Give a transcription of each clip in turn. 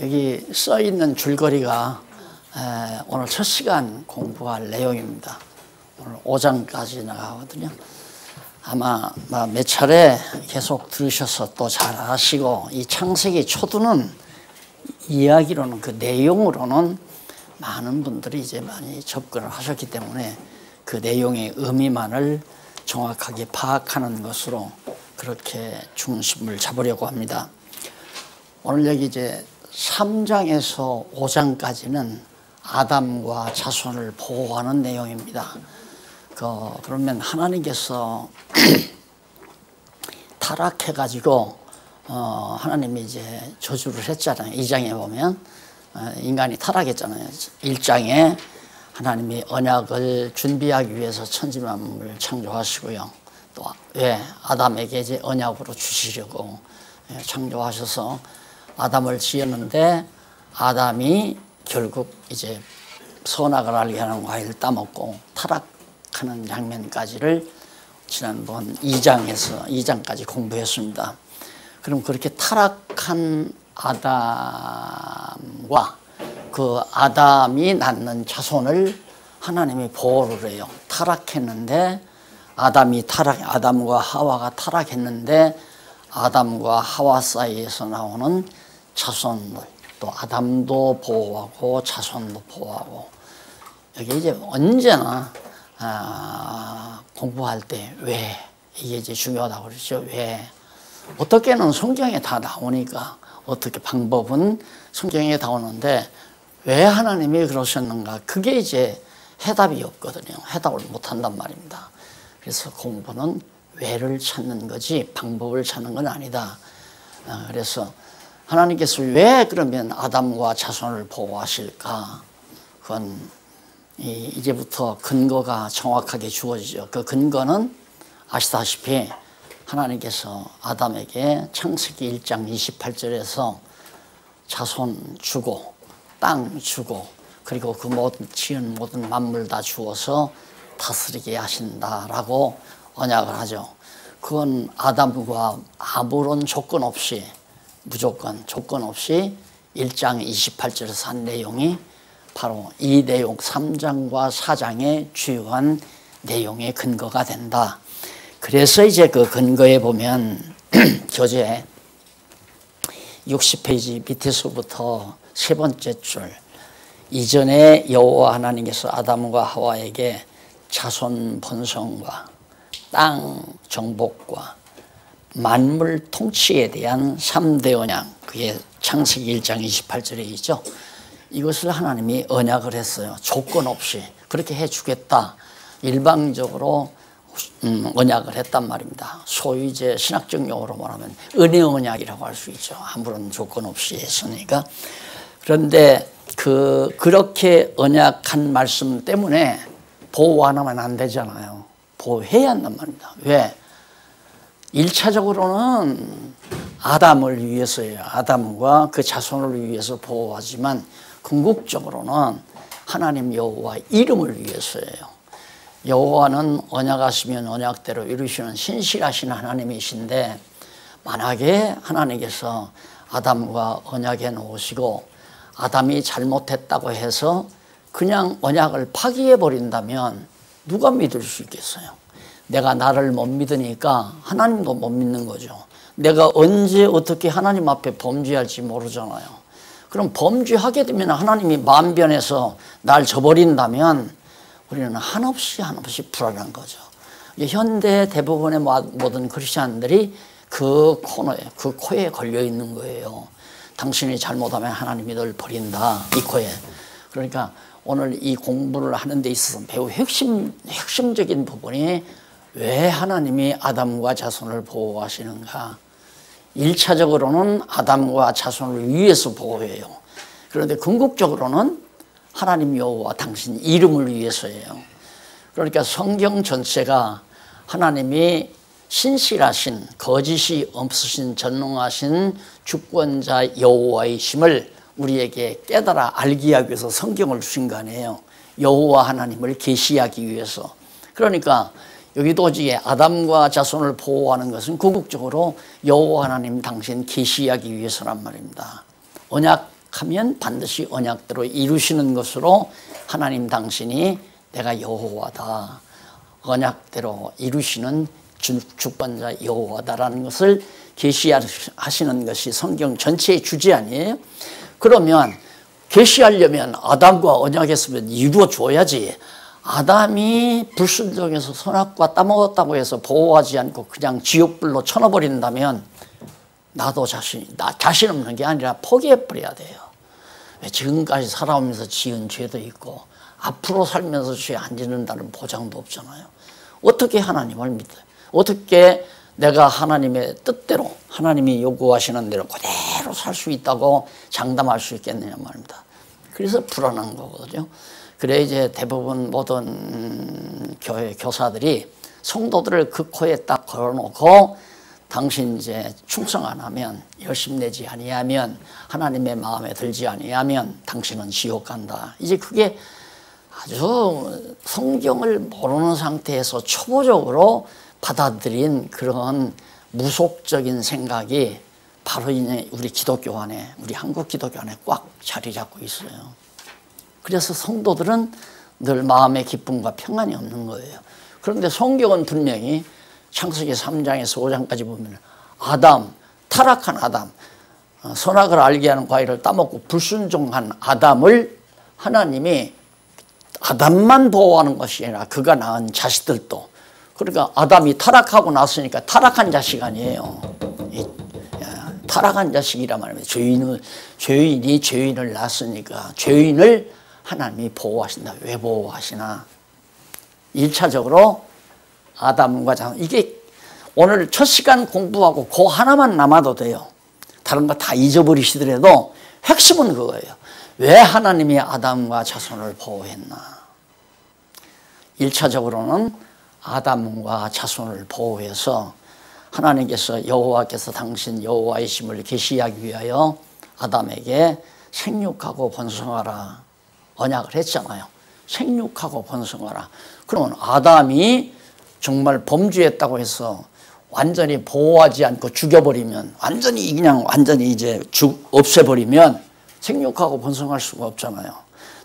여기 써 있는 줄거리가 오늘 첫 시간 공부할 내용입니다. 오늘 5장까지 나가거든요. 아마 몇 차례 계속 들으셔서 또 잘 아시고, 이 창세기 초두는 이야기로는, 그 내용으로는 많은 분들이 이제 많이 접근을 하셨기 때문에 그 내용의 의미만을 정확하게 파악하는 것으로 그렇게 중심을 잡으려고 합니다. 오늘 여기 이제 3장에서 5장까지는 아담과 자손을 보호하는 내용입니다. 그러면 하나님께서 타락해가지고 하나님이 이제 저주를 했잖아요. 2장에 보면 인간이 타락했잖아요. 1장에 하나님이 언약을 준비하기 위해서 천지만물을 창조하시고요. 또 왜 아담에게 이제 언약으로 주시려고 창조하셔서 아담을 지었는데, 아담이 결국 이제 선악을 알게 하는 과일을 따먹고 타락하는 장면까지를 지난번 2장까지 공부했습니다. 그럼 그렇게 타락한 아담과 그 아담이 낳는 자손을 하나님이 보호를 해요. 타락했는데 아담과 하와가 타락했는데, 아담과 하와 사이에서 나오는 자손들, 또 아담도 보호하고 자손도 보호하고. 여기 이제 언제나 공부할 때 왜, 이게 이제 중요하다고 그러죠. 왜. 어떻게는 성경에 다 나오니까, 어떻게 방법은 성경에 다 오는데 왜 하나님이 그러셨는가, 그게 이제 해답이 없거든요. 해답을 못한단 말입니다. 그래서 공부는 왜를 찾는 거지 방법을 찾는 건 아니다. 그래서 하나님께서 왜 그러면 아담과 자손을 보호하실까? 그건 이제부터 근거가 정확하게 주어지죠. 그 근거는 아시다시피 하나님께서 아담에게 창세기 1장 28절에서 자손 주고 땅 주고, 그리고 그 모든 지은 모든 만물 다 주어서 다스리게 하신다라고 언약을 하죠. 그건 아담과 아무런 조건 없이, 무조건 조건 없이 1장 28절에서 한 내용이 바로 이 내용 3장과 4장의 주요한 내용의 근거가 된다. 그래서 이제 그 근거에 보면 교재 60페이지 밑에서부터 세 번째 줄, 이전에 여호와 하나님께서 아담과 하와에게 자손 번성과 땅 정복과 만물 통치에 대한 3대 언약, 그게 창세기 1장 28절에 있죠. 이것을 하나님이 언약을 했어요. 조건 없이 그렇게 해주겠다, 일방적으로 언약을 했단 말입니다. 소위 이제 신학적 용어로 말하면 은혜 언약이라고 할 수 있죠. 아무런 조건 없이 했으니까. 그런데 그렇게 언약한 말씀 때문에 보호 안 하면 안 되잖아요. 보호해야 한단 말입니다. 왜? 1차적으로는 아담을 위해서예요. 아담과 그 자손을 위해서 보호하지만 궁극적으로는 하나님 여호와 이름을 위해서예요. 여호와는 언약하시면 언약대로 이루시는 신실하신 하나님이신데, 만약에 하나님께서 아담과 언약해 놓으시고 아담이 잘못했다고 해서 그냥 언약을 파기해 버린다면 누가 믿을 수 있겠어요? 내가 나를 못 믿으니까 하나님도 못 믿는 거죠. 내가 언제 어떻게 하나님 앞에 범죄할지 모르잖아요. 그럼 범죄하게 되면 하나님이 마음 변해서 날 저버린다면 우리는 한없이 불안한 거죠. 현대 대부분의 모든 크리스찬들이 그 코에 걸려 있는 거예요. 당신이 잘못하면 하나님이 널 버린다, 이 코에. 그러니까 오늘 이 공부를 하는 데 있어서 매우 핵심적인 부분이 왜 하나님이 아담과 자손을 보호하시는가. 1차적으로는 아담과 자손을 위해서 보호해요. 그런데 궁극적으로는 하나님 여호와 당신 이름을 위해서예요. 그러니까 성경 전체가 하나님이 신실하신, 거짓이 없으신, 전능하신 주권자 여호와이심을 우리에게 깨달아 알게 하기 위해서 성경을 주신 거 아니에요. 여호와 하나님을 계시하기 위해서. 그러니까 여기도 오직 아담과 자손을 보호하는 것은 궁극적으로 여호와 하나님 당신 계시하기 위해서란 말입니다. 언약 하면 반드시 언약대로 이루시는 것으로 하나님 당신이 내가 여호와다, 언약대로 이루시는 주권자 여호와다라는 것을 계시하시는 것이 성경 전체의 주제 아니에요? 그러면 계시하려면 아담과 언약했으면 이루어줘야지. 아담이 불순종해서 선악과 따먹었다고 해서 보호하지 않고 그냥 지옥불로 쳐넣어버린다면 나 자신 없는 게 아니라 포기해버려야 돼요. 지금까지 살아오면서 지은 죄도 있고 앞으로 살면서 죄 안 짓는다는 보장도 없잖아요. 어떻게 하나님을 믿어요? 어떻게 내가 하나님의 뜻대로 하나님이 요구하시는 대로 그대로 살 수 있다고 장담할 수 있겠느냐 말입니다. 그래서 불안한 거거든요. 그래 이제 대부분 모든 교회 교사들이 성도들을 그 코에 딱 걸어놓고 당신 이제 충성 안 하면, 열심내지 아니하면, 하나님의 마음에 들지 아니하면 당신은 지옥 간다. 이제 그게 아주 성경을 모르는 상태에서 초보적으로 받아들인 그런 무속적인 생각이 바로 이제 우리 기독교 안에, 우리 한국 기독교 안에 꽉 자리 잡고 있어요. 그래서 성도들은 늘 마음의 기쁨과 평안이 없는 거예요. 그런데 성경은 분명히 창세기 3장에서 5장까지 보면 아담, 타락한 아담, 선악을 알게 하는 과일을 따먹고 불순종한 아담을 하나님이 아담만 보호하는 것이 아니라 그가 낳은 자식들도, 그러니까 아담이 타락하고 났으니까 타락한 자식 아니에요. 타락한 자식이란 말입니다. 죄인이 죄인을 낳았으니까 죄인을 하나님이 보호하신다. 왜 보호하시나? 1차적으로 아담과 장, 이게 오늘 첫 시간 공부하고 그 하나만 남아도 돼요. 다른 거 다 잊어버리시더라도 핵심은 그거예요. 왜 하나님이 아담과 자손을 보호했나? 1차적으로는 아담과 자손을 보호해서 하나님께서 여호와께서 당신 여호와이심을 계시하기 위하여 아담에게 생육하고 번성하라 언약을 했잖아요. 생육하고 번성하라. 그러면 아담이 정말 범죄했다고 해서 완전히 보호하지 않고 죽여버리면, 완전히 이제 없애버리면 생육하고 번성할 수가 없잖아요.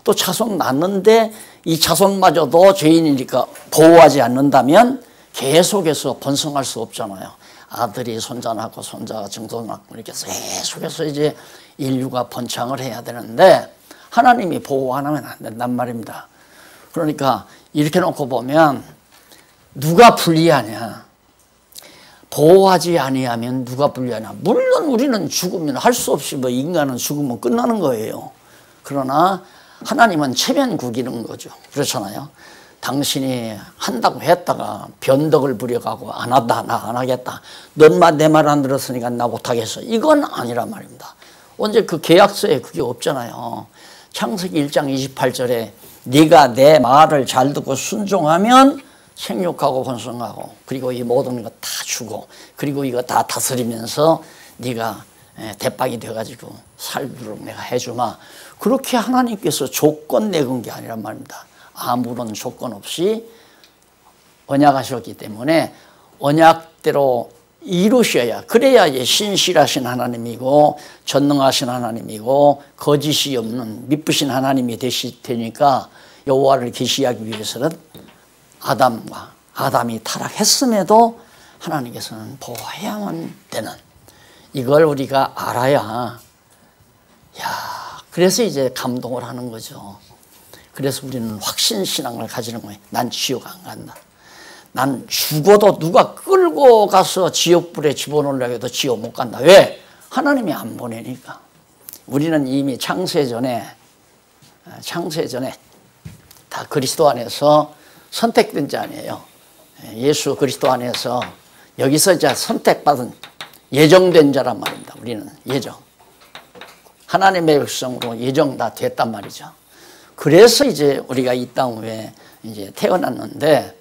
또 자손 낳는데 이 자손마저도 죄인이니까 보호하지 않는다면 계속해서 번성할 수 없잖아요. 아들이 손자 낳고 손자가 증손 낳고 이렇게 계속해서 이제 인류가 번창을 해야 되는데 하나님이 보호 안 하면 안 된단 말입니다. 그러니까 이렇게 놓고 보면 누가 불리하냐? 보호하지 아니하면 누가 불리하냐? 물론 우리는 죽으면 할 수 없이 인간은 죽으면 끝나는 거예요. 그러나 하나님은 체면 구기는 거죠. 그렇잖아요. 당신이 한다고 했다가 변덕을 부려가고 안 한다, 나 안 하겠다. 넌 내 말 안 들었으니까 나 못하겠어. 이건 아니란 말입니다. 언제 그 계약서에 그게 없잖아요. 창세기 1장 28절에 네가 내 말을 잘 듣고 순종하면 생육하고 번성하고 그리고 이 모든 거 다 주고 그리고 이거 다 다스리면서 네가 대빵이 돼가지고 살도록 내가 해주마. 그렇게 하나님께서 조건 내건 게 아니란 말입니다. 아무런 조건 없이 언약하셨기 때문에 언약대로 이루셔야, 그래야 신실하신 하나님이고 전능하신 하나님이고 거짓이 없는 미쁘신 하나님이 되실 테니까 여호와를 계시하기 위해서는 아담이 타락했음에도 하나님께서는 보호해야만 되는, 이걸 우리가 알아야, 그래서 이제 감동을 하는 거죠. 그래서 우리는 확신신앙을 가지는 거예요. 난 지옥 안 간다. 난 죽어도 누가 끌고 가서 지옥불에 집어넣으려고 해도 지옥 못 간다. 왜? 하나님이 안 보내니까. 우리는 이미 창세전에 다 그리스도 안에서 선택된 자 아니에요. 예수 그리스도 안에서 여기서 이제 선택받은 예정된 자란 말입니다. 우리는 예정. 하나님의 백성으로 예정 다 됐단 말이죠. 그래서 이제 우리가 이 땅 위에 이제 태어났는데,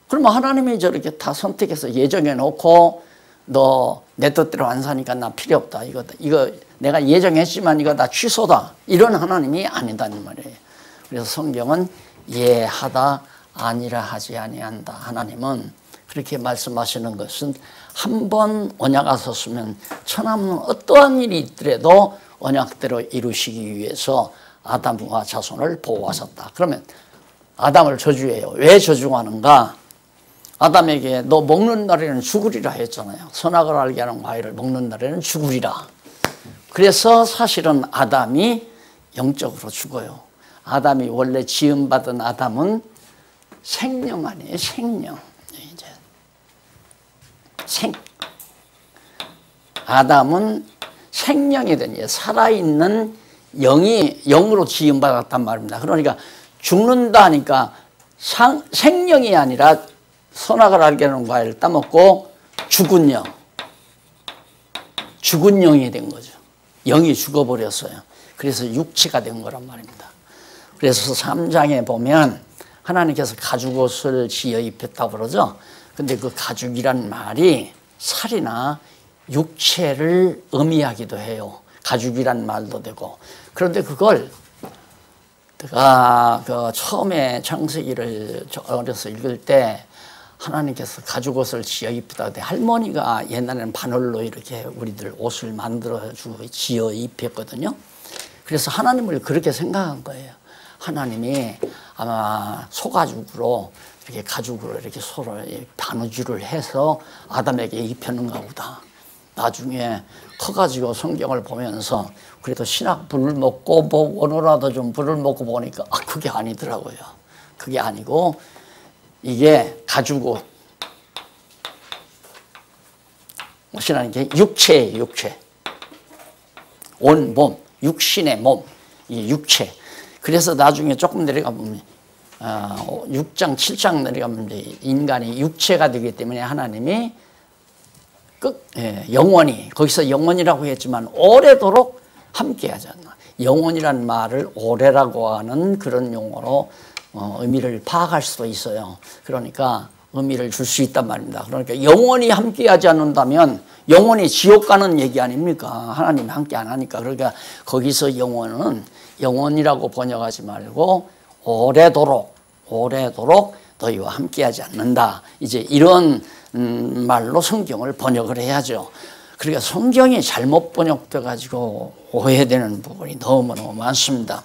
그러면 하나님이 저렇게 다 선택해서 예정해 놓고 너 내 뜻대로 안 사니까 나 필요 없다. 이거 내가 예정했지만 이거 다 취소다. 이런 하나님이 아니다는 말이에요. 그래서 성경은 예하다 아니라 하지 아니한다. 하나님은 그렇게 말씀하시는 것은 한 번 언약하셨으면 천하는 어떠한 일이 있더라도 언약대로 이루시기 위해서 아담과 자손을 보호하셨다. 그러면 아담을 저주해요. 왜 저주하는가? 아담에게 너 먹는 날에는 죽으리라 했잖아요. 선악을 알게 하는 과일을 먹는 날에는 죽으리라. 그래서 사실은 아담이 영적으로 죽어요. 아담이 원래 지음받은 아담은 생명 아니에요. 생명. 이제 아담은 생명이 되니 살아있는 영으로 지음받았단 말입니다. 그러니까 죽는다 하니까 생명이 아니라 선악을 알게 하는 과일을 따먹고 죽은 영이 된 거죠. 영이 죽어버렸어요. 그래서 육체가 된 거란 말입니다. 그래서 3장에 보면 하나님께서 가죽옷을 지어 입혔다고 그러죠. 근데 그 가죽이란 말이 살이나 육체를 의미하기도 해요. 가죽이란 말도 되고. 그런데 그걸 제가 처음에 창세기를 어려서 읽을 때 하나님께서 가죽옷을 지어 입히다. 할머니가 옛날에는 바늘로 이렇게 우리들 옷을 만들어주고 지어 입혔거든요. 그래서 하나님을 그렇게 생각한 거예요. 하나님이 아마 소가죽으로 이렇게 가죽으로 이렇게 서로 바느질을 해서 아담에게 입혔는가 보다. 나중에 커가지고 성경을 보면서 그래도 신학 불을 먹고 뭐 원어라도 좀 불을 먹고 보니까 그게 아니더라고요. 그게 아니고 이게 가죽옷. 옷이라는 게 육체예요. 육체. 온 몸. 육신의 몸. 이 육체. 그래서 나중에 조금 내려가보면 6장 7장 내려가면 인간이 육체가 되기 때문에 하나님이 영원히, 거기서 영원이라고 했지만 오래도록 함께하지 않나. 영원이라는 말을 오래라고 하는 그런 용어로 의미를 파악할 수도 있어요. 그러니까 의미를 줄 수 있단 말입니다. 그러니까 영원히 함께하지 않는다면 영원히 지옥 가는 얘기 아닙니까? 하나님이 함께 안 하니까. 그러니까 거기서 영원은 영원이라고 번역하지 말고 오래도록 너희와 함께하지 않는다. 이제 이런 말로 성경을 번역을 해야죠. 그러니까 성경이 잘못 번역돼 가지고 오해되는 부분이 너무너무 많습니다.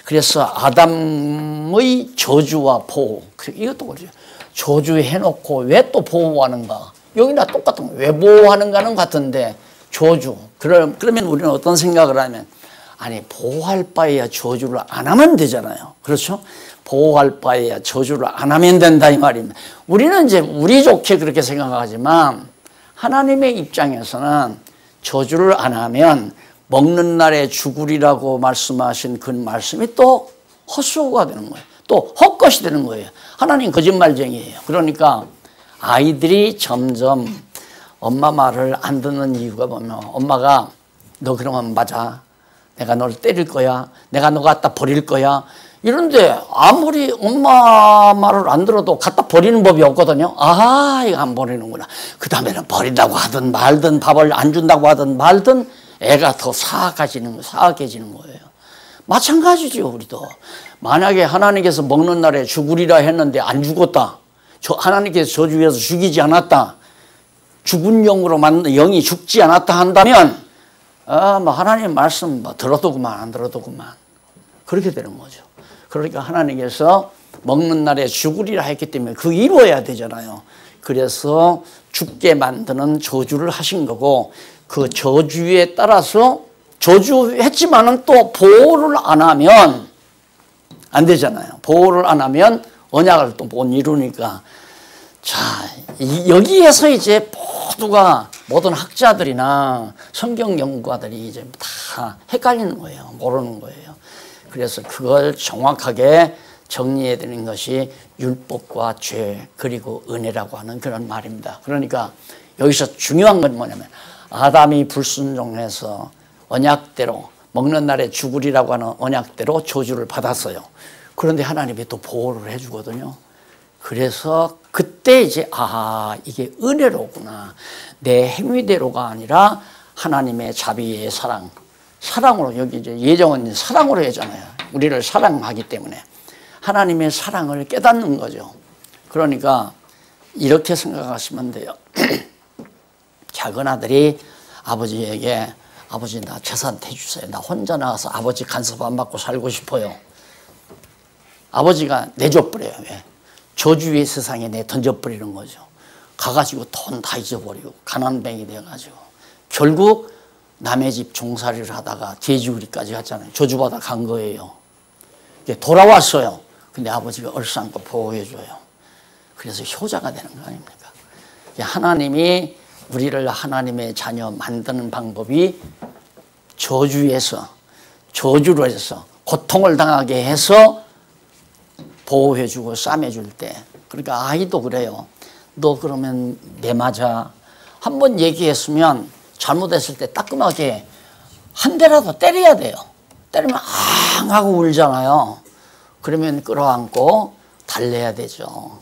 그래서 아담의 저주와 보호, 이것도 그렇죠. 저주해놓고 왜 또 보호하는가? 여기나 똑같은 거예요. 왜 보호하는가는 같은데 저주. 그러면 우리는 어떤 생각을 하면 아니 보호할 바에야 저주를 안 하면 되잖아요. 그렇죠? 보호할 바에야 저주를 안 하면 된다 이 말입니다. 우리는 이제 우리 좋게 그렇게 생각하지만 하나님의 입장에서는 저주를 안 하면 먹는 날에 죽으리라고 말씀하신 그 말씀이 또 헛수고가 되는 거예요. 또 헛것이 되는 거예요. 하나님 거짓말쟁이에요. 그러니까 아이들이 점점 엄마 말을 안 듣는 이유가 보면 엄마가 너 그러면 맞아. 내가 너를 때릴 거야. 내가 너 갖다 버릴 거야. 이런데 아무리 엄마 말을 안 들어도 갖다 버리는 법이 없거든요. 이거 안 버리는구나. 그 다음에는 버린다고 하든 말든 밥을 안 준다고 하든 말든 애가 더 사악해지는 거예요. 마찬가지죠. 우리도. 만약에 하나님께서 먹는 날에 죽으리라 했는데 안 죽었다. 하나님께서 저주해서 죽이지 않았다. 죽은 영으로 만든 영이 죽지 않았다 한다면 하나님 말씀 들어도 그만 안 들어도 그만. 그렇게 되는 거죠. 그러니까 하나님께서 먹는 날에 죽으리라 했기 때문에 그 이루어야 되잖아요. 그래서 죽게 만드는 저주를 하신 거고 그 저주에 따라서 저주했지만은 또 보호를 안 하면 안 되잖아요. 보호를 안 하면 언약을 또 못 이루니까. 자, 여기에서 이제 모든 학자들이나 성경 연구가들이 이제 다 헷갈리는 거예요. 모르는 거예요. 그래서 그걸 정확하게 정리해야 되는 것이 율법과 죄 그리고 은혜라고 하는 그런 말입니다. 그러니까 여기서 중요한 건 뭐냐면 아담이 불순종해서 언약대로 먹는 날에 죽으리라고 하는 언약대로 저주를 받았어요. 그런데 하나님이 또 보호를 해주거든요. 그래서 그때 이제 이게 은혜로구나. 내 행위대로가 아니라 하나님의 자비의 사랑으로 여기 이제 예정은 사랑으로 하잖아요. 우리를 사랑하기 때문에 하나님의 사랑을 깨닫는 거죠. 그러니까 이렇게 생각하시면 돼요. 작은 아들이 아버지에게 아버지 나 재산 대주세요. 나 혼자 나가서 아버지 간섭 안 받고 살고 싶어요. 아버지가 내줘버려요. 왜? 저주의 세상에 내 던져버리는 거죠. 가가지고 돈 다 잊어버리고 가난뱅이 돼가지고 결국 남의 집 종살이를 하다가 돼지우리까지 갔잖아요. 저주받아 간 거예요. 돌아왔어요. 근데 아버지가 얼싸안고 보호해줘요. 그래서 효자가 되는 거 아닙니까? 하나님이 우리를 하나님의 자녀 만드는 방법이 저주에서, 저주로 해서 고통을 당하게 해서 보호해주고 싸매줄 때, 그러니까 아이도 그래요. 너 그러면 매 맞아. 한번 얘기했으면 잘못했을 때 따끔하게 한 대라도 때려야 돼요. 때리면 앙 하고 울잖아요. 그러면 끌어안고 달래야 되죠.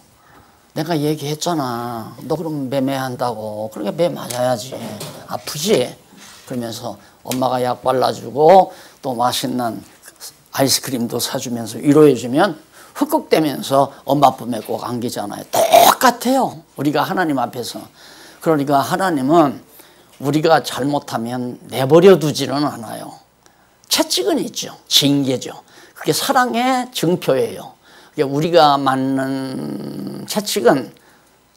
내가 얘기했잖아. 너 그러면 매매한다고. 그러니까 매 맞아야지. 아프지? 그러면서 엄마가 약 발라주고 또 맛있는 아이스크림도 사주면서 위로해주면 흑흑대면서 엄마 품에 꼭 안기잖아요. 똑같아요. 우리가 하나님 앞에서. 그러니까 하나님은 우리가 잘못하면 내버려 두지는 않아요. 채찍은 있죠. 징계죠. 그게 사랑의 증표예요. 우리가 맞는 채찍은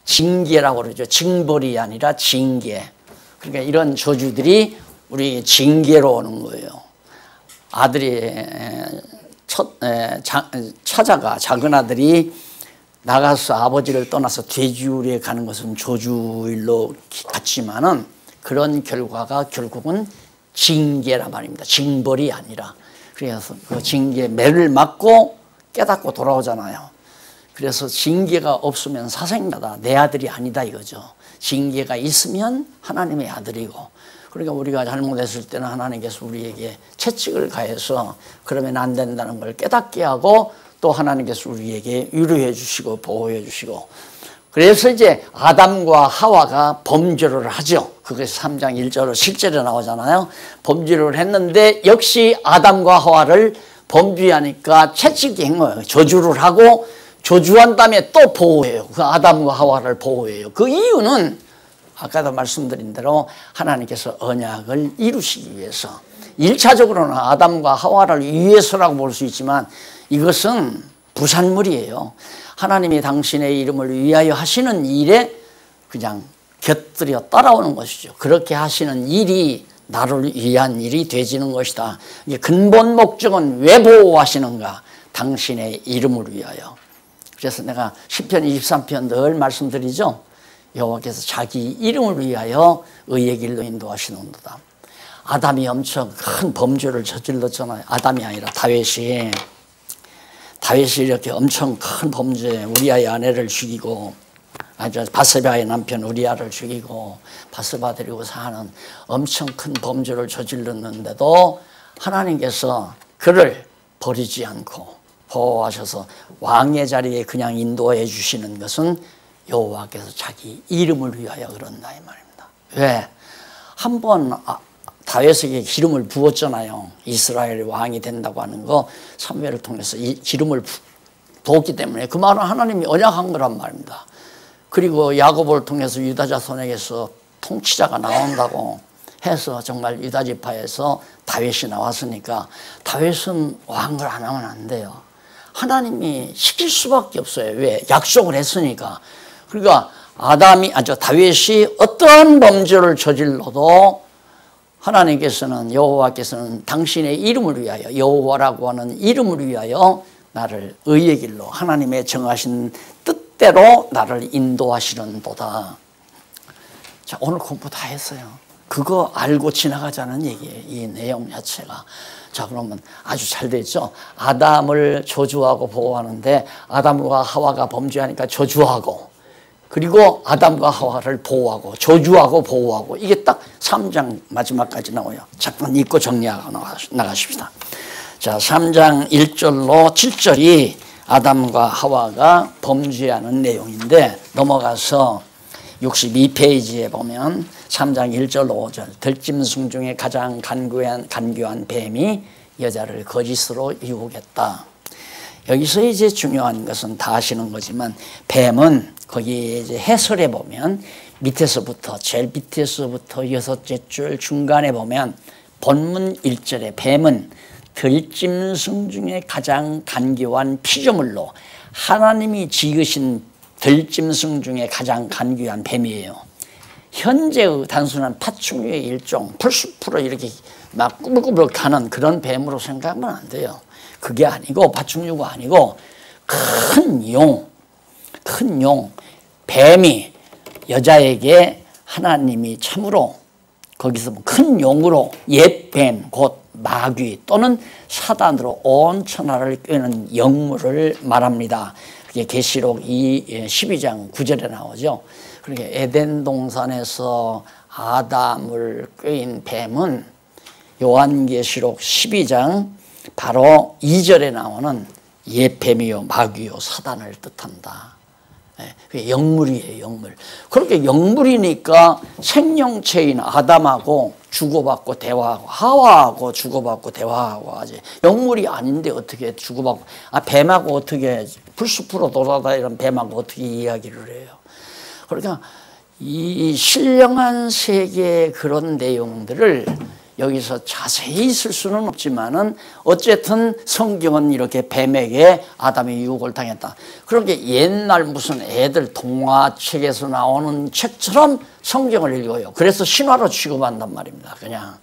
징계라고 그러죠. 징벌이 아니라 징계. 그러니까 이런 저주들이 우리 징계로 오는 거예요. 아들이 처자가 작은 아들이 나가서 아버지를 떠나서 돼지우리에 가는 것은 저주일로 같지만은 그런 결과가 결국은 징계란 말입니다. 징벌이 아니라. 그래서 그 징계 매를 맞고 깨닫고 돌아오잖아요. 그래서 징계가 없으면 사생자다. 내 아들이 아니다 이거죠. 징계가 있으면 하나님의 아들이고. 그러니까 우리가 잘못했을 때는 하나님께서 우리에게 채찍을 가해서 그러면 안 된다는 걸 깨닫게 하고 또 하나님께서 우리에게 위로해 주시고 보호해 주시고. 그래서 이제 아담과 하와가 범죄를 하죠. 그게 3장 1절로 실제로 나오잖아요. 범죄를 했는데 역시 아담과 하와를 범죄하니까 채찍이 한 거예요. 저주를 하고 저주한 다음에 또 보호해요. 그 아담과 하와를 보호해요. 그 이유는 아까도 말씀드린 대로 하나님께서 언약을 이루시기 위해서. 1차적으로는 아담과 하와를 위해서라고 볼 수 있지만 이것은 부산물이에요. 하나님이 당신의 이름을 위하여 하시는 일에 그냥 곁들여 따라오는 것이죠. 그렇게 하시는 일이 나를 위한 일이 되지는 것이다. 이게 근본 목적은 왜 보호하시는가? 당신의 이름을 위하여. 그래서 내가 시편 23편 늘 말씀드리죠. 여호와께서 자기 이름을 위하여 의의 길로 인도하시는도다. 아담이 엄청 큰 범죄를 저질렀잖아요. 아담이 아니라 다윗이 이렇게 엄청 큰 범죄, 우리아의 아내를 죽이고 바세바의 남편 우리아를 죽이고 바세바 데리고 사는 엄청 큰 범죄를 저질렀는데도 하나님께서 그를 버리지 않고 보호하셔서 왕의 자리에 그냥 인도해 주시는 것은 여호와께서 자기 이름을 위하여 그런다 이 말입니다. 왜? 한번 다윗에게 기름을 부었잖아요. 이스라엘 왕이 된다고 하는 거 사무엘을 통해서 이 기름을 부었기 때문에 그 말은 하나님이 언약한 거란 말입니다. 그리고 야곱을 통해서 유다 자손에게서 통치자가 나온다고 해서 정말 유다 지파에서 다윗이 나왔으니까 다윗은 왕을 안 하면 안 돼요. 하나님이 시킬 수밖에 없어요. 왜? 약속을 했으니까. 그러니까 다윗이 어떠한 범죄를 저질러도 하나님께서는 여호와께서는 당신의 이름을 위하여 여호와라고 하는 이름을 위하여 나를 의의 길로 하나님의 정하신 뜻대로 나를 인도하시는 도다. 자, 오늘 공부 다 했어요. 그거 알고 지나가자는 얘기예요. 이 내용 자체가. 자, 그러면 아주 잘 됐죠. 아담을 저주하고 보호하는데 아담과 하와가 범죄하니까 저주하고 그리고 아담과 하와를 보호하고 저주하고 보호하고 이게 딱 3장 마지막까지 나와요. 잠깐 읽고 정리하고 나가십시다. 자, 3장 1절로 7절이 아담과 하와가 범죄하는 내용인데 넘어가서 62페이지에 보면 3장 1절 5절 들짐승 중에 가장 간교한 뱀이 여자를 거짓으로 유혹했다. 여기서 이제 중요한 것은 다 아시는 거지만 뱀은 거기 이제 해설에 보면 밑에서부터 제일 밑에서부터 6째 줄 중간에 보면 본문 1절에 뱀은 들짐승 중에 가장 간교한 피조물로 하나님이 지으신 들짐승 중에 가장 간교한 뱀이에요. 현재의 단순한 파충류의 일종, 풀숲으로 이렇게 막 꾸불꾸불 가는 그런 뱀으로 생각하면 안 돼요. 그게 아니고, 파충류가 아니고 큰 용, 뱀이 여자에게 하나님이 참으로 거기서 큰 용으로 옛뱀, 곧 마귀 또는 사단으로 온 천하를 꿰는 영물을 말합니다. 그게 계시록 12장 9절에 나오죠. 그러니까 에덴 동산에서 아담을 꿰인 뱀은 요한계시록 12장 바로 2절에 나오는 옛뱀이요 마귀요 사단을 뜻한다. 영물이에요, 영물. 그렇게 영물이니까 생명체인 아담하고 주고받고 대화하고, 하와하고 주고받고 대화하고 하지. 영물이 아닌데 어떻게 주고받고, 뱀하고 어떻게 풀숲으로 돌아다니는 뱀하고 어떻게 이야기를 해요. 그러니까 이 신령한 세계의 그런 내용들을 여기서 자세히 쓸 수는 없지만은 어쨌든 성경은 이렇게 뱀에게 아담이 유혹을 당했다. 그렇게 옛날 무슨 애들 동화책에서 나오는 책처럼 성경을 읽어요. 그래서 신화로 취급한단 말입니다. 그냥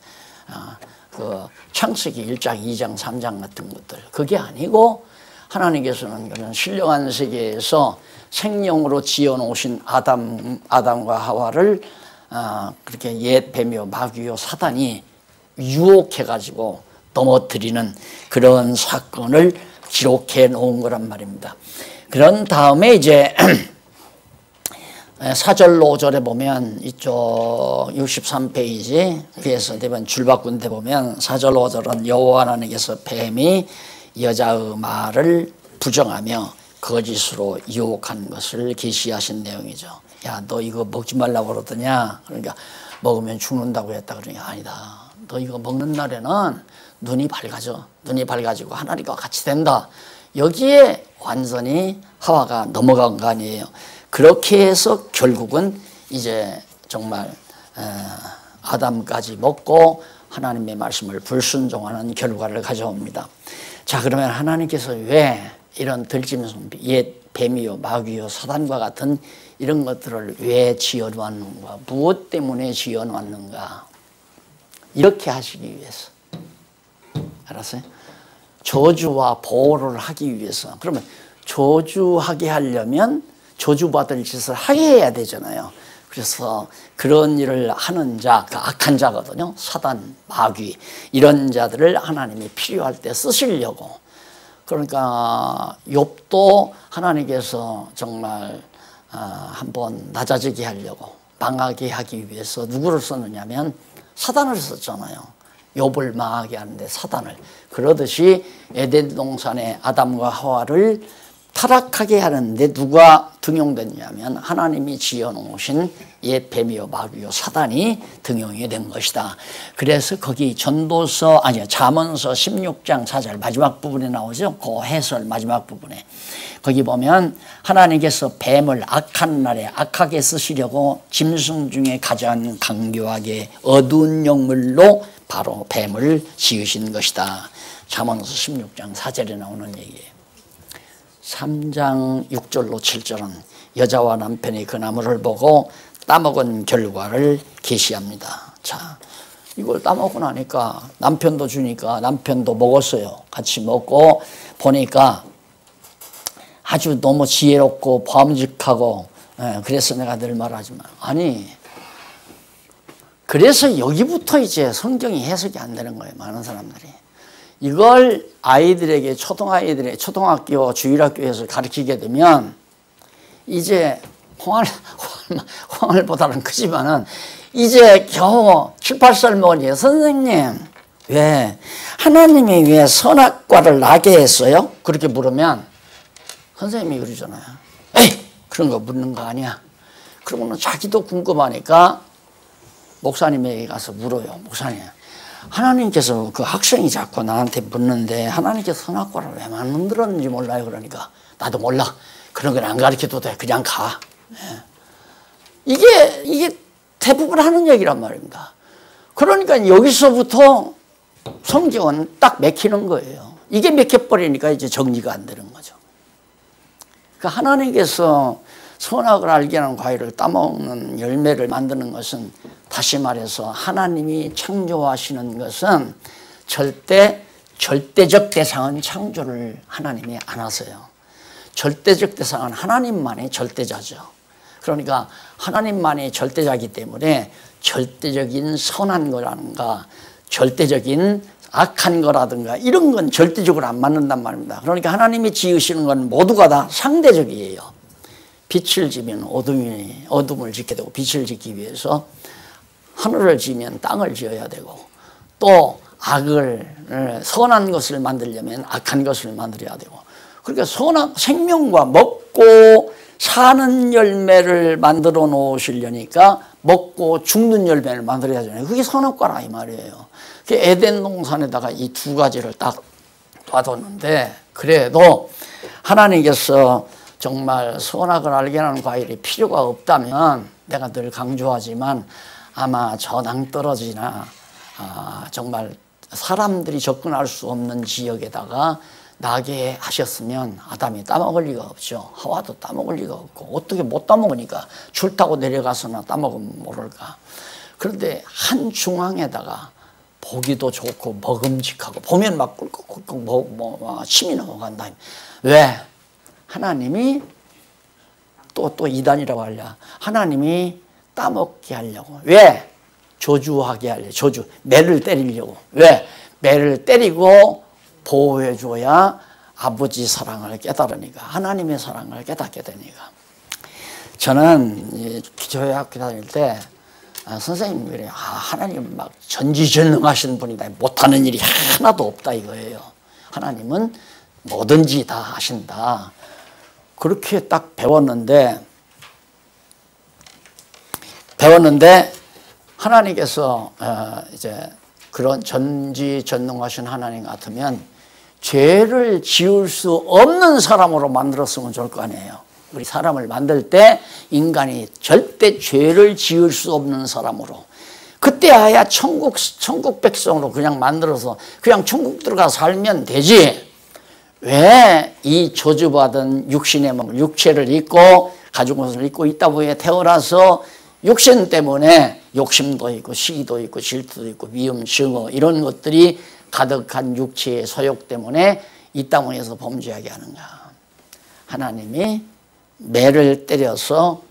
그 창세기 1장, 2장, 3장 같은 것들. 그게 아니고 하나님께서는 그런 신령한 세계에서 생명으로 지어놓으신 아담과 하와를 그렇게 옛 뱀이요 마귀요 사단이 유혹해가지고 넘어뜨리는 그런 사건을 기록해 놓은 거란 말입니다. 그런 다음에 이제 4절 5절에 보면 이쪽 63페이지 위에서 되면 줄바꾼 데 보면 4절 5절은 여호와 하나님께서 뱀이 여자의 말을 부정하며 거짓으로 유혹한 것을 계시하신 내용이죠. 야, 너 이거 먹지 말라고 그러더냐? 그러니까 먹으면 죽는다고 했다. 그러니까 아니다. 너 이거 먹는 날에는 눈이 밝아져. 눈이 밝아지고 하나님과 같이 된다. 여기에 완전히 하와가 넘어간 거 아니에요. 그렇게 해서 결국은 이제 정말 아담까지 먹고 하나님의 말씀을 불순종하는 결과를 가져옵니다. 자, 그러면 하나님께서 왜 이런 들짐승, 옛 뱀이요 마귀요 사단과 같은 이런 것들을 왜 지어놓았는가? 무엇 때문에 지어놓았는가? 이렇게 하시기 위해서. 알았어요? 저주와 보호를 하기 위해서. 그러면 저주하게 하려면 저주받을 짓을 하게 해야 되잖아요. 그래서 그런 일을 하는 자, 그 악한 자거든요. 사단, 마귀 이런 자들을 하나님이 필요할 때 쓰시려고. 그러니까 욥도 하나님께서 정말 한번 낮아지게 하려고, 망하게 하기 위해서 누구를 썼느냐면 사단을 썼잖아요. 욥을 망하게 하는데 사단을. 그러듯이 에덴 동산의 아담과 하와를 타락하게 하는데 누가 등용됐냐면 하나님이 지어놓으신 옛 뱀이요 마귀요 사단이 등용이 된 것이다. 그래서 거기 잠언서 16장 4절 마지막 부분에 나오죠. 그 해설 마지막 부분에 거기 보면 하나님께서 뱀을 악한 날에 악하게 쓰시려고 짐승 중에 가장 강교하게 어두운 영물로 바로 뱀을 지으신 것이다. 잠언서 16장 4절에 나오는 얘기예요. 3장 6절로 7절은 여자와 남편이 그 나무를 보고 따먹은 결과를 계시합니다. 자, 이걸 따먹고 나니까 남편도 주니까 남편도 먹었어요. 같이 먹고 보니까 아주 너무 지혜롭고 범직하고, 그래서 내가 늘 말하지만, 아니, 그래서 여기부터 이제 성경이 해석이 안 되는 거예요. 많은 사람들이. 이걸 아이들에게 초등학교 주일학교에서 가르치게 되면 이제 홍알보다는 크지만은 이제 겨우 7, 8살 먹으니 선생님 왜 하나님이 왜 선악과를 나게 했어요? 그렇게 물으면 선생님이 그러잖아요. 에이 그런 거 묻는 거 아니야. 그러고는 자기도 궁금하니까 목사님에게 가서 물어요. 목사님, 하나님께서 그 학생이 자꾸 나한테 묻는데 하나님께서 선악과를 왜 만들었는지 몰라요. 그러니까 나도 몰라. 그런 건 안 가르쳐도 돼. 그냥 가. 이게 대부분 하는 얘기란 말입니다. 그러니까 여기서부터 성경은 딱 맥히는 거예요. 이게 맥혀버리니까 이제 정리가 안 되는 거죠. 그러니까 하나님께서 선악을 알게 하는 과일을 따먹는 열매를 만드는 것은, 다시 말해서 하나님이 창조하시는 것은 절대적 대상은 창조를 하나님이 안 하세요. 절대적 대상은 하나님만이 절대자죠. 그러니까 하나님만이 절대자이기 때문에 절대적인 선한 거라든가 절대적인 악한 거라든가 이런 건 절대적으로 안 맞는단 말입니다. 그러니까 하나님이 지으시는 건 모두가 다 상대적이에요. 빛을 지면 어둠을 짓게 되고, 빛을 짓기 위해서 하늘을 지면 땅을 지어야 되고, 또 선한 것을 만들려면 악한 것을 만들어야 되고, 그러니까 생명과 먹고 사는 열매를 만들어 놓으시려니까 먹고 죽는 열매를 만들어야 되잖아요. 그게 선악과라 이 말이에요. 에덴 동산에다가 이 두 가지를 딱 놔뒀는데, 그래도 하나님께서 정말 선악을 알게 하는 과일이 필요가 없다면, 내가 늘 강조하지만 아마 저 낭떠러지나 정말 사람들이 접근할 수 없는 지역에다가 나게 하셨으면 아담이 따먹을 리가 없죠. 하와도 따먹을 리가 없고, 어떻게 못 따먹으니까 줄 타고 내려가서나 따먹으면 모를까. 그런데 한 중앙에다가 보기도 좋고 먹음직하고, 보면 막 꿀꺽꿀꺽 침이 넘어간다. 왜? 하나님이 또 이단이라고 하려. 하나님이 따먹게 하려고. 왜? 저주하게 하려고. 매를 때리려고. 왜? 매를 때리고 보호해줘야 아버지 사랑을 깨달으니까, 하나님의 사랑을 깨닫게 되니까. 저는 교회 학교 다닐 때 선생님이 그래요. 하나님 막 전지전능하신 분이다. 못하는 일이 하나도 없다 이거예요. 하나님은 뭐든지 다 하신다. 그렇게 딱 배웠는데 하나님께서 이제 그런 전지전능하신 하나님 같으면 죄를 지을 수 없는 사람으로 만들었으면 좋을 거 아니에요. 우리 사람을 만들 때 인간이 절대 죄를 지을 수 없는 사람으로, 그때야 천국 백성으로 그냥 만들어서 그냥 천국 들어가 살면 되지. 왜 이 저주받은 육신의 몸, 육체를 입고 가죽 옷을 입고 있다고 해 태어나서 육신 때문에 욕심도 있고 시기도 있고 질투도 있고 미움, 증오 이런 것들이 가득한 육체의 소욕 때문에 이 땅에서 범죄하게 하는가. 하나님이 매를 때려서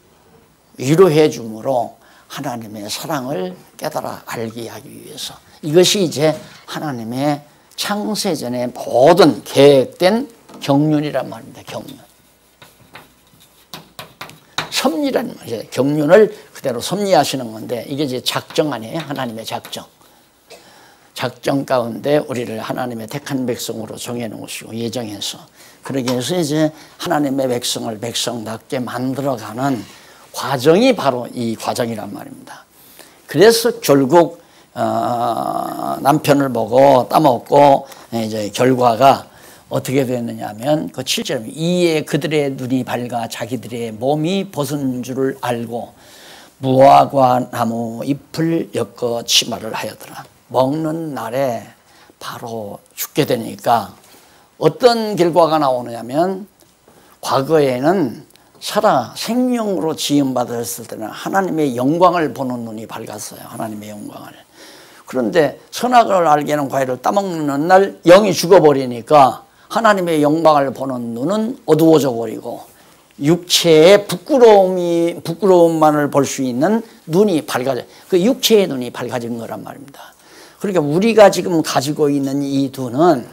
위로해 줌으로 하나님의 사랑을 깨달아 알게 하기 위해서, 이것이 이제 하나님의 창세전의 모든 계획된 경륜이란 말입니다. 경륜. 섭리란 말이에요. 경륜을 그대로 섭리하시는 건데, 이게 이제 작정 아니에요? 하나님의 작정. 작정 가운데 우리를 하나님의 택한 백성으로 정해놓으시고 예정해서, 그러기 위해서 이제 하나님의 백성을 백성답게 만들어가는 과정이 바로 이 과정이란 말입니다. 그래서 결국 남편을 보고 따먹고 이제 결과가 어떻게 됐느냐 하면, 그 7절, 이에 그들의 눈이 밝아 자기들의 몸이 벗은 줄을 알고 무화과 나무 잎을 엮어 치마를 하였더라. 먹는 날에 바로 죽게 되니까 어떤 결과가 나오느냐면, 과거에는 생명으로 지음받았을 때는 하나님의 영광을 보는 눈이 밝았어요. 하나님의 영광을. 그런데 선악을 알게 하는 과일을 따먹는 날 영이 죽어버리니까 하나님의 영광을 보는 눈은 어두워져 버리고, 육체의 부끄러움만을 볼 수 있는 눈이 밝아져, 그 육체의 눈이 밝아진 거란 말입니다. 그러니까 우리가 지금 가지고 있는 이 눈은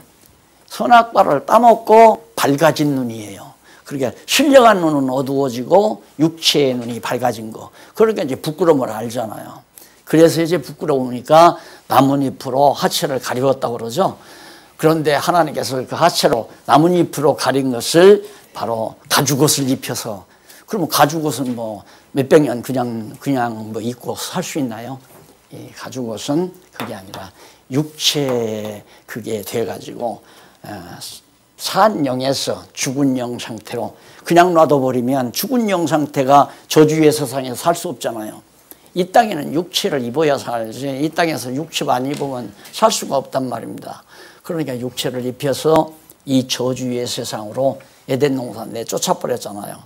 선악과를 따먹고 밝아진 눈이에요. 그러니까 신령한 눈은 어두워지고 육체의 눈이 밝아진 거. 그러니까 이제 부끄러움을 알잖아요. 그래서 이제 부끄러우니까 나뭇잎으로 하체를 가리웠다고 그러죠. 그런데 하나님께서 그 하체로 나뭇잎으로 가린 것을 바로 가죽옷을 입혀서, 그러면 가죽옷은 뭐 몇백 년 그냥 뭐 입고 살 수 있나요? 이 가죽옷은 그게 아니라 육체 그게 돼가지고 산 영에서 죽은 영 상태로 그냥 놔둬버리면 죽은 영 상태가 저주의 세상에 살 수 없잖아요. 이 땅에는 육체를 입어야 살지 이 땅에서 육체가 안 입으면 살 수가 없단 말입니다. 그러니까 육체를 입혀서 이 저주의 세상으로 에덴 동산 내쫓아 버렸잖아요.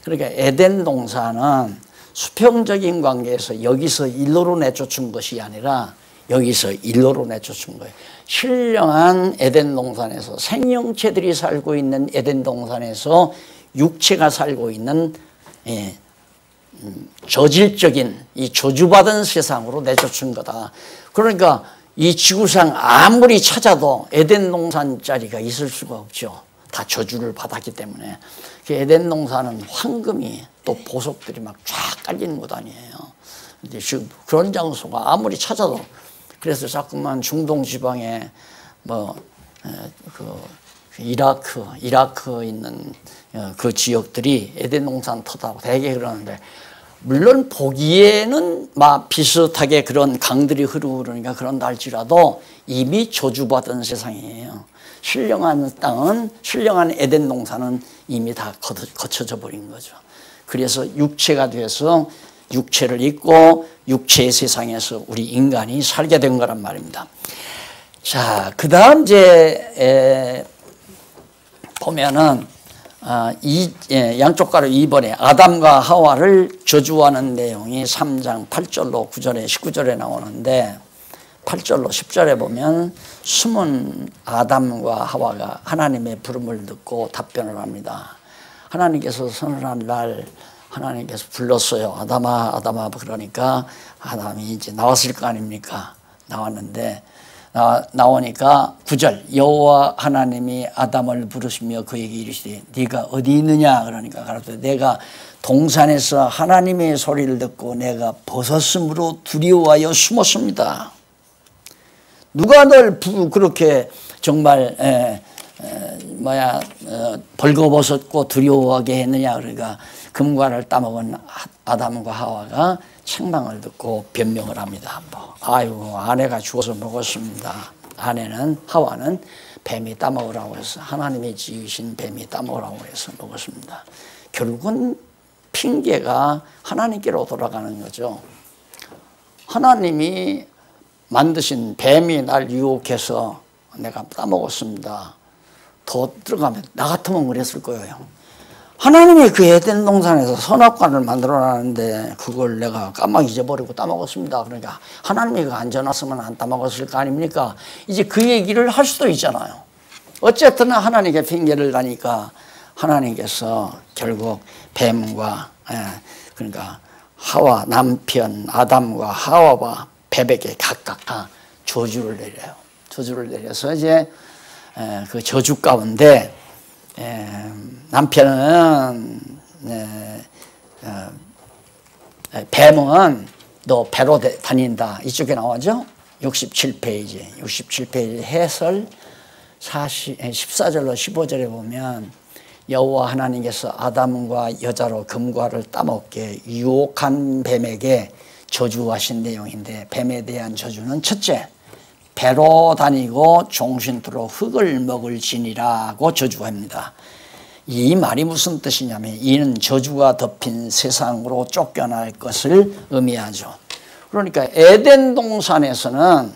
그러니까 에덴 동산은 수평적인 관계에서 여기서 일로로 내쫓은 것이 아니라 여기서 일로로 내쫓은 거예요. 신령한 에덴 동산에서 생명체들이 살고 있는 에덴 동산에서 육체가 살고 있는 저질적인 이 저주받은 세상으로 내쫓은 거다. 그러니까 이 지구상 아무리 찾아도 에덴 동산 자리가 있을 수가 없죠. 다 저주를 받았기 때문에. 그 에덴 동산은 황금이 또 보석들이 막 쫙 깔리는 곳 아니에요. 근데 지금 그런 장소가 아무리 찾아도 그래서 자꾸만 중동 지방에 이라크 있는 그 지역들이 에덴 동산 터다고 되게 그러는데 물론 보기에는 막 비슷하게 그런 강들이 흐르고 그러니까 그런다 할지라도 이미 저주받은 세상이에요. 신령한 땅은 신령한 에덴 동산은 이미 다 거쳐져 버린 거죠. 그래서 육체가 돼서 육체를 입고 육체의 세상에서 우리 인간이 살게 된 거란 말입니다. 자, 그 다음 이제 보면은 양쪽 가로 2번에 아담과 하와를 저주하는 내용이 3장 8절로 9절에 19절에 나오는데 8절로 10절에 보면 숨은 아담과 하와가 하나님의 부름을 듣고 답변을 합니다. 하나님께서 서늘한 날 하나님께서 불렀어요. 아담아 아담아 그러니까 아담이 이제 나왔을 거 아닙니까? 나왔는데 나오니까 9절 여호와 하나님이 아담을 부르시며 그에게 이르시되 네가 어디 있느냐 그러니까 가로되 내가 동산에서 하나님의 소리를 듣고 내가 벗었으므로 두려워하여 숨었습니다. 누가 널 그렇게 정말 벌거벗었고 두려워하게 했느냐 그러니까 금과를 따먹은 아담과 하와가 책망을 듣고 변명을 합니다. 아이고 아내가 주워서 먹었습니다. 아내는 하와는 뱀이 따먹으라고 해서 하나님이 지으신 뱀이 따먹으라고 해서 먹었습니다. 결국은 핑계가 하나님께로 돌아가는 거죠. 하나님이 만드신 뱀이 날 유혹해서 내가 따먹었습니다. 더 들어가면 나 같으면 그랬을 거예요. 하나님이 그 에덴 동산에서 선악과를 만들어놨는데 그걸 내가 까막 잊어버리고 따먹었습니다. 그러니까 하나님이 그거 안 전놨으면 안 따먹었을 거 아닙니까? 이제 그 얘기를 할 수도 있잖아요. 어쨌든 하나님께 핑계를 다니까 하나님께서 결국 뱀과 그러니까 하와 남편 아담과 하와와 뱀에게 각각 다 저주를 내려요. 저주를 내려서 이제 그 저주 가운데 남편은 뱀은 너 배로 다닌다 이쪽에 나오죠. 67페이지 해설 14절로 15절에 보면 여호와 하나님께서 아담과 여자로 금과를 따먹게 유혹한 뱀에게 저주하신 내용인데 뱀에 대한 저주는 첫째 배로 다니고 종신토록 흙을 먹을지니라고 저주합니다. 이 말이 무슨 뜻이냐면 이는 저주가 덮인 세상으로 쫓겨날 것을 의미하죠. 그러니까 에덴 동산에서는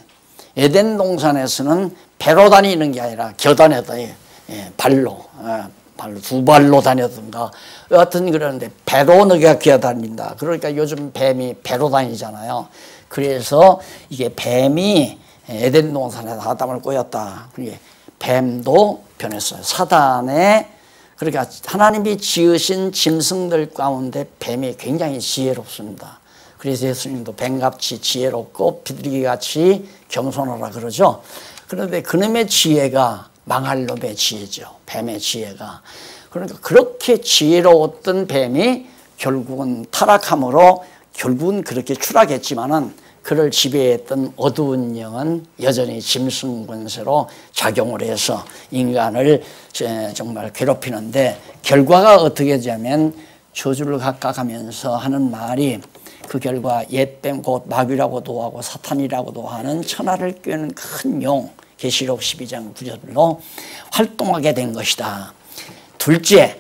배로 다니는 게 아니라 겨다녀다 발로 두 발로 다녔던가 여하튼 그러는데 배로 너가 기어다닌다. 그러니까 요즘 뱀이 배로 다니잖아요. 그래서 이게 뱀이 에덴 동산에서 아담을 꼬였다. 그게 뱀도 변했어요. 사단의 그러니까 하나님이 지으신 짐승들 가운데 뱀이 굉장히 지혜롭습니다. 그래서 예수님도 뱀같이 지혜롭고 비둘기같이 겸손하라 그러죠. 그런데 그놈의 지혜가 망할 놈의 지혜죠. 뱀의 지혜가. 그러니까 그렇게 지혜로웠던 뱀이 결국은 타락함으로 결국은 그렇게 추락했지만은 그를 지배했던 어두운 영은 여전히 짐승 권세로 작용을 해서 인간을 정말 괴롭히는데 결과가 어떻게 되냐면 저주를 각각하면서 하는 말이 그 결과 옛뱀 곧 마귀라고도 하고 사탄이라고도 하는 천하를 꿰는 큰 용 계시록 12장 9절로 활동하게 된 것이다. 둘째,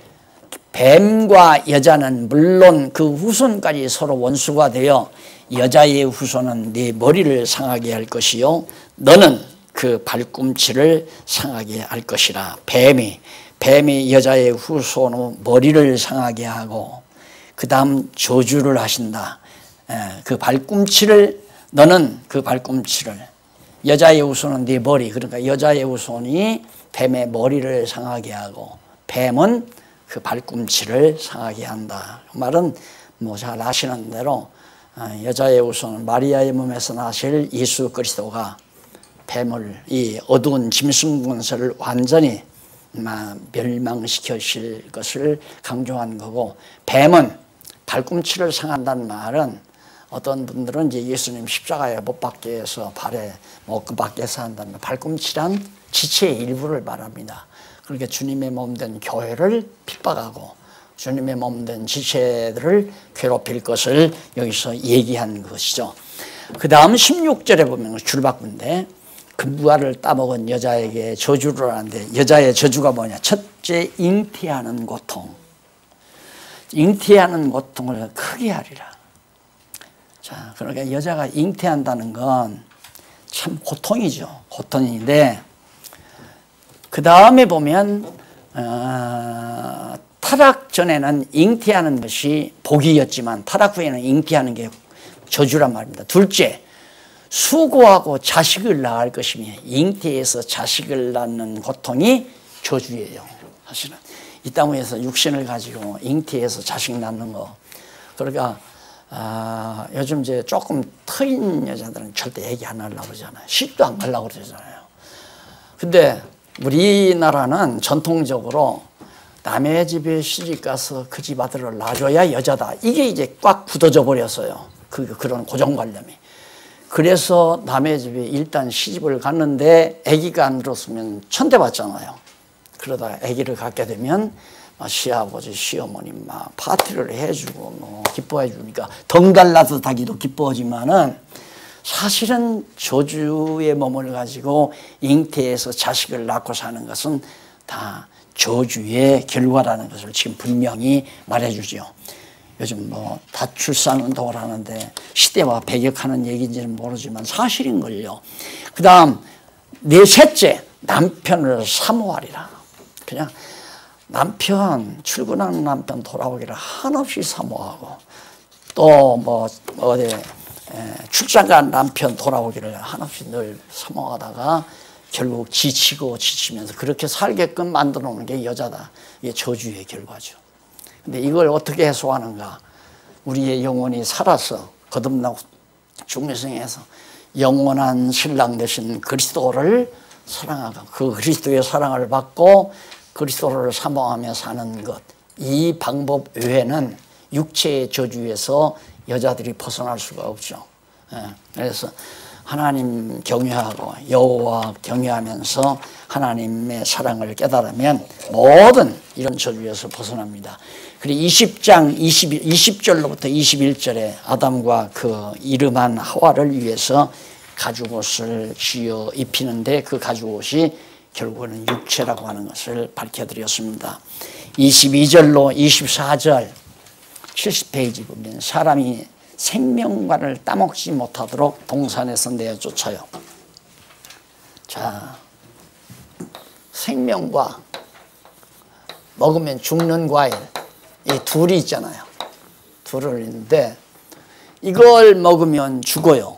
뱀과 여자는 물론 그 후손까지 서로 원수가 되어 여자의 후손은 네 머리를 상하게 할 것이요 너는 그 발꿈치를 상하게 할 것이라. 뱀이 여자의 후손의 머리를 상하게 하고 그 다음 저주를 하신다. 그 발꿈치를 너는 그 발꿈치를 여자의 후손은 네 머리, 그러니까 여자의 후손이 뱀의 머리를 상하게 하고 뱀은 그 발꿈치를 상하게 한다. 그 말은 뭐 잘 아시는 대로 여자의 후손은 마리아의 몸에서 나실 예수 그리스도가 뱀을, 이 어두운 짐승 권세를 완전히 멸망시키실 것을 강조한 거고, 뱀은 발꿈치를 상한다는 말은 어떤 분들은 이제 예수님 십자가에 못 박게 해서 발에 못 박게 해서 한다는 말, 발꿈치란 지체의 일부를 말합니다. 그러니까 주님의 몸된 교회를 핍박하고 주님의 몸된 지체들을 괴롭힐 것을 여기서 얘기한 것이죠. 그 다음 16절에 보면 줄바꾼데 금부화를 따먹은 여자에게 저주를 하는데, 여자의 저주가 뭐냐? 첫째, 잉태하는 고통. 잉태하는 고통을 크게 하리라. 자, 그러니까 여자가 잉태한다는 건 참 고통이죠. 고통인데, 그 다음에 보면 타락 전에는 잉태하는 것이 복이었지만 타락 후에는 잉태하는 게 저주란 말입니다. 둘째, 수고하고 자식을 낳을 것이며 잉태해서 자식을 낳는 고통이 저주예요. 사실은 이 땅 위에서 육신을 가지고 잉태해서 자식 낳는 거, 그러니까 요즘 이제 조금 트인 여자들은 절대 얘기 안 하려고 그러잖아요. 시도 안 가려고 그러잖아요. 근데 우리나라는 전통적으로 남의 집에 시집 가서 그 집 아들을 낳아줘야 여자다, 이게 이제 꽉 굳어져 버렸어요. 그런 고정관념이. 그래서 남의 집에 일단 시집을 갔는데 아기가 안 들었으면 천대받잖아요. 그러다 아기를 갖게 되면 시아버지, 시어머니 막 파티를 해주고 뭐 기뻐해 주니까 덩달라서 하기도 기뻐하지만은 사실은 저주의 몸을 가지고 잉태해서 자식을 낳고 사는 것은 다 저주의 결과라는 것을 지금 분명히 말해주죠. 요즘 뭐 다출산운동을 하는데 시대와 배격하는 얘기인지는 모르지만 사실인걸요. 그 다음 넷째, 남편을 사모하리라. 그냥 남편, 출근하는 남편 돌아오기를 한없이 사모하고, 또 뭐 어디 출장 간 남편 돌아오기를 한없이 늘 사모하다가 결국 지치고 지치면서 그렇게 살게끔 만들어 놓는 게 여자다. 이게 저주의 결과죠. 근데 이걸 어떻게 해소하는가? 우리의 영혼이 살아서 거듭나고 중생에서 영원한 신랑 되신 그리스도를 사랑하고 그 그리스도의 사랑을 받고 그리스도를 사모하며 사는 것, 이 방법 외에는 육체의 저주에서 여자들이 벗어날 수가 없죠. 그래서 하나님 경외하고 여호와 경외하면서 하나님의 사랑을 깨달으면 모든 이런 저주에서 벗어납니다. 그리고 20절로부터 21절에 아담과 그 이름한 하와를 위해서 가죽옷을 쥐어 입히는데 그 가죽옷이 결국은 육체라고 하는 것을 밝혀드렸습니다. 22절로 24절 70페이지 보면 사람이 생명과를 따먹지 못하도록 동산에서 내쫓아요. 자, 생명과 먹으면 죽는 과일, 이 둘이 있잖아요. 둘을 있는데 이걸 먹으면 죽어요.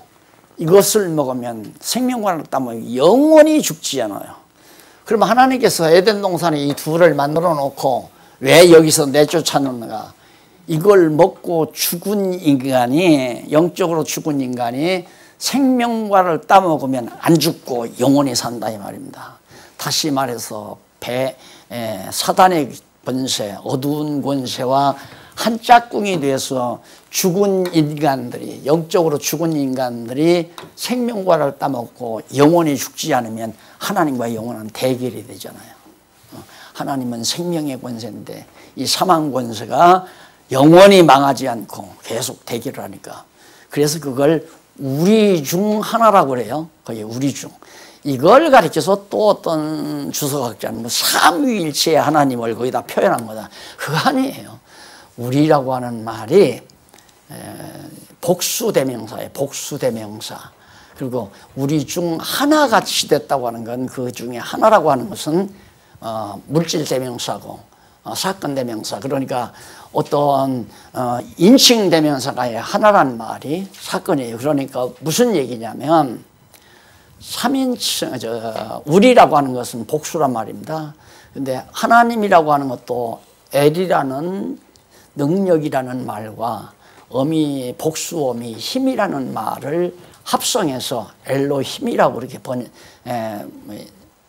이것을 먹으면 생명과를 따먹으면 영원히 죽지 않아요. 그럼 하나님께서 에덴 동산에 이 둘을 만들어 놓고 왜 여기서 내쫓았는가? 이걸 먹고 죽은 인간이, 영적으로 죽은 인간이 생명과를 따먹으면 안 죽고 영원히 산다 이 말입니다. 다시 말해서 사단의 권세, 어두운 권세와 한 짝꿍이 돼서 죽은 인간들이, 영적으로 죽은 인간들이 생명과를 따먹고 영원히 죽지 않으면 하나님과 영원한 대결이 되잖아요. 하나님은 생명의 권세인데 이 사망 권세가 영원히 망하지 않고 계속 대결을 하니까, 그래서 그걸 우리 중 하나라고 그래요. 그게 우리 중. 이걸 가르쳐서 또 어떤 주석학자는 뭐 삼위일체의 하나님을 거기다 표현한 거다. 그거 아니에요. 우리라고 하는 말이 복수대명사예요. 복수대명사. 그리고 우리 중 하나같이 됐다고 하는 건 그 중에 하나라고 하는 것은 물질대명사고 사건대명사. 그러니까 어떤 인칭대명사가 하나라는 말이 사건이에요. 그러니까 무슨 얘기냐면 3인칭 우리라고 하는 것은 복수란 말입니다. 근데 하나님이라고 하는 것도 엘이라는 능력이라는 말과 복수어미 힘이라는 말을 합성해서 엘로힘이라고 그렇게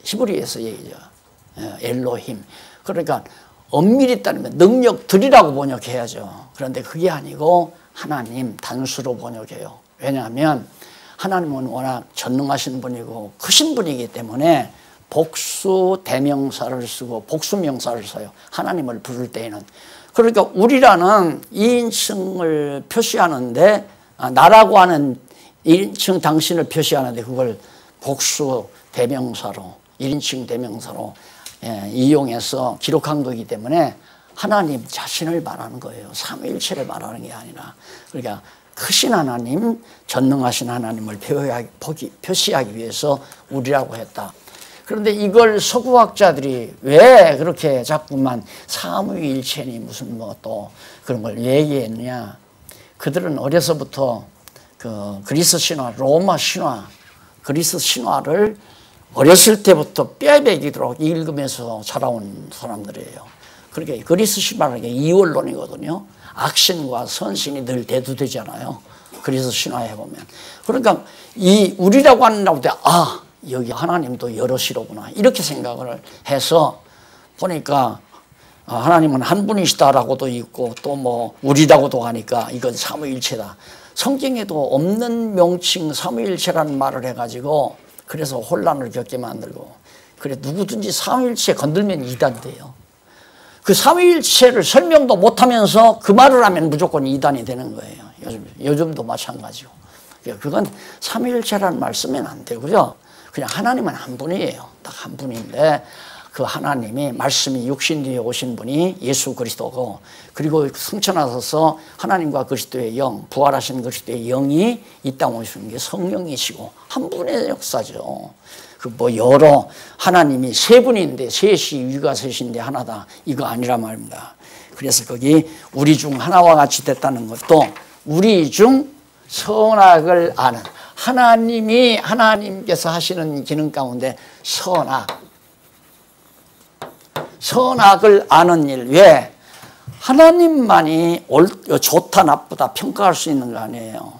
히브리에서 얘기죠. 엘로힘. 그러니까 엄밀히 따르면 능력들이라고 번역해야죠. 그런데 그게 아니고 하나님 단수로 번역해요. 왜냐하면 하나님은 워낙 전능하신 분이고 크신 분이기 때문에 복수 대명사를 쓰고 복수명사를 써요. 하나님을 부를 때에는. 그러니까 우리라는 2인칭을 표시하는데 나라고 하는 1인칭 당신을 표시하는데 그걸 복수 대명사로 1인칭 대명사로 이용해서 기록한 거기 때문에 하나님 자신을 말하는 거예요. 삼위일체를 말하는 게 아니라. 그러니까 크신 하나님, 전능하신 하나님을 표시하기 위해서 우리라고 했다. 그런데 이걸 서구학자들이 왜 그렇게 자꾸만 삼위일체니 무슨 뭐 또 그런 걸 얘기했느냐. 그들은 어려서부터 그 그리스 신화, 로마 신화, 그리스 신화를 어렸을 때부터 뼈배기도록 읽으면서 자라온 사람들이에요. 그러니까 그리스 신화라는 게 이원론이거든요. 악신과 선신이 늘 대두되잖아요. 그리스 신화에 보면. 그러니까 이 우리라고 하는 때 여기 하나님도 여럿이로구나 이렇게 생각을 해서 보니까 하나님은 한 분이시다라고도 있고 또 뭐 우리라고도 하니까 이건 삼위일체다. 성경에도 없는 명칭 삼위일체라는 말을 해가지고 그래서 혼란을 겪게 만들고 그래 누구든지 삼위일체 건들면 이단이 돼요. 그 삼위일체를 설명도 못하면서 그 말을 하면 무조건 이단이 되는 거예요. 요즘도 마찬가지고. 그건 삼위일체라는 말 쓰면 안 되고요. 그냥 하나님은 한 분이에요. 딱 한 분인데 그 하나님이 말씀이 육신되어 오신 분이 예수 그리스도고 그리고 승천하셔서 하나님과 그리스도의 영, 부활하신 그리스도의 영이 이 땅에 오시는 게 성령이시고 한 분의 역사죠. 그 뭐 여러 하나님이 세 분인데 셋이 위가 셋인데 하나다 이거 아니란 말입니다. 그래서 거기 우리 중 하나와 같이 됐다는 것도 우리 중 선악을 아는 하나님께서 하시는 기능 가운데 선악을 아는 일. 왜? 하나님만이 좋다 나쁘다 평가할 수 있는 거 아니에요.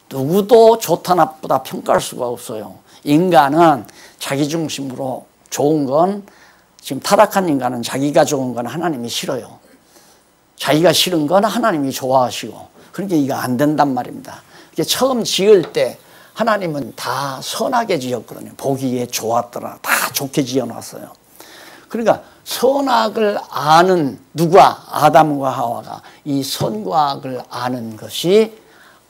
누구도 좋다 나쁘다 평가할 수가 없어요. 인간은 자기 중심으로 좋은 건 지금 타락한 인간은 자기가 좋은 건 하나님이 싫어요. 자기가 싫은 건 하나님이 좋아하시고 그러니까 이거 안 된단 말입니다. 처음 지을 때 하나님은 다 선하게 지었거든요. 보기에 좋았더라. 다 좋게 지어놨어요. 그러니까 선악을 아는 누가? 아담과 하와가 이 선과 악을 아는 것이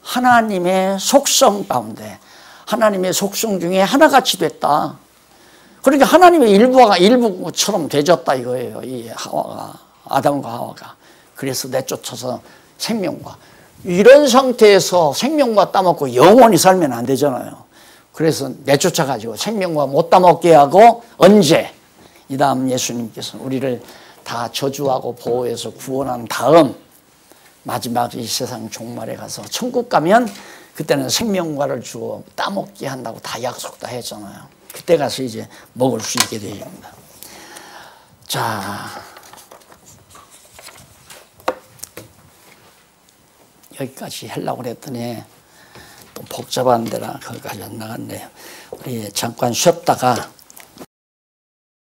하나님의 속성 가운데 하나님의 속성 중에 하나같이 됐다. 그러니까 하나님의 일부처럼 되졌다 이거예요. 이 아담과 하와가. 그래서 내쫓아서 생명과 이런 상태에서 생명과 따먹고 영원히 살면 안 되잖아요. 그래서 내쫓아가지고 생명과 못 따먹게 하고 언제? 이 다음 예수님께서 우리를 다 저주하고 보호해서 구원한 다음 마지막 이 세상 종말에 가서 천국 가면 그때는 생명과를 주어 따먹게 한다고 다 약속 다 했잖아요. 그때 가서 이제 먹을 수 있게 됩니다. 자, 여기까지 하려고 그랬더니 또 복잡한 데라 거기까지 안 나갔네요. 우리 잠깐 쉬었다가